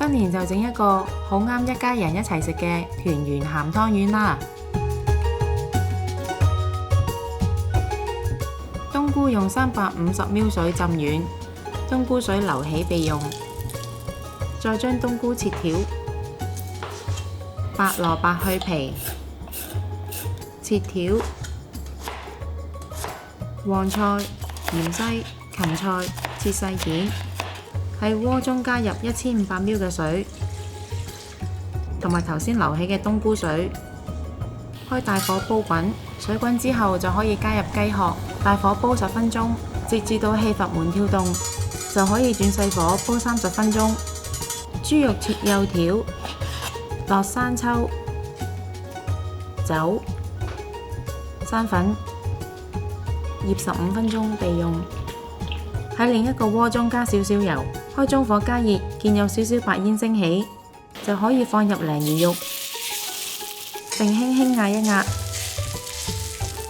新年就整一個好啱一家人一齊食嘅團圓鹹湯圓啦！冬菇用350ml水浸軟，冬菇水留起備用。再將冬菇切條，白蘿蔔去皮，切條，黃菜、芫茜、芹菜切細件。喺鍋中加入1500ml嘅水，同埋頭先留起嘅冬菇水，開大火煲滾。水滾之後就可以加入雞殼，大火煲10分鐘，直至到氣閥門跳動，就可以轉細火煲30分鐘。豬肉切幼條，落生抽、酒、生粉，醃15分鐘備用。喺另一個鍋中加少少油，開中火加熱，見有少少白煙升起，就可以放入鯪魚肉，並輕輕壓一壓，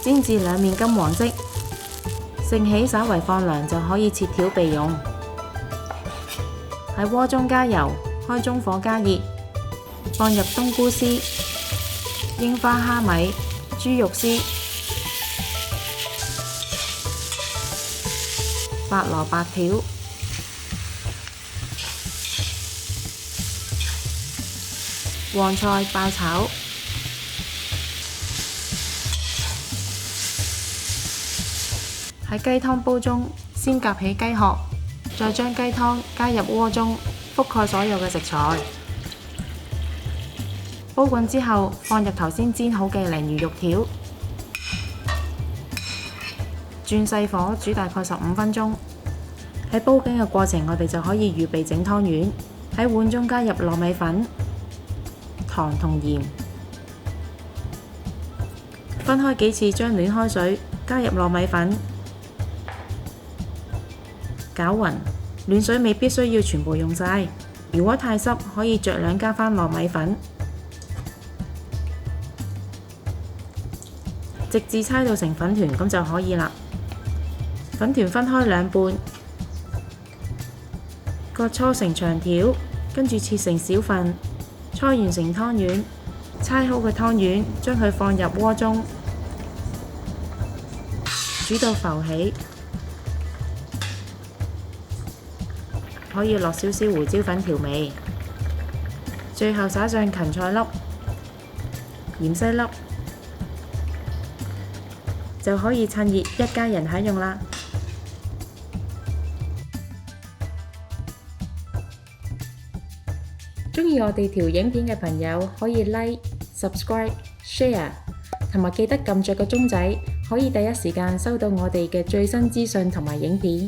煎至兩面金黃色，盛起稍為放涼就可以切條備用。喺鍋中加油，開中火加熱，放入冬菇絲、櫻花蝦米、豬肉絲、白蘿蔔條、黃菜爆炒。喺雞湯煲中先夾起雞殼，再將雞湯加入鍋中，覆蓋所有嘅食材。煲滾之後，放入頭先煎好嘅鯪魚肉條，轉細火煮大概15分鐘。喺煲緊嘅過程，我哋就可以預備整湯圓。喺碗中加入糯米粉、糖同鹽，分開幾次將暖開水加入糯米粉，攪勻。暖水未必需要全部用晒，如果太濕，可以酌量加返糯米粉，直至搓到成粉團咁就可以啦。粉團分開兩半，各搓成長條，跟住切成小份，搓完成湯圓。搓好嘅湯圓，將佢放入鍋中，煮到浮起，可以落少少胡椒粉調味，最後灑上芹菜粒、芫茜粒，就可以趁熱一家人享用啦。鍾意我哋條影片嘅朋友可以 Like、Subscribe、Share， 同埋記得撳着個鐘仔，可以第一時間收到我哋嘅最新資訊同埋影片。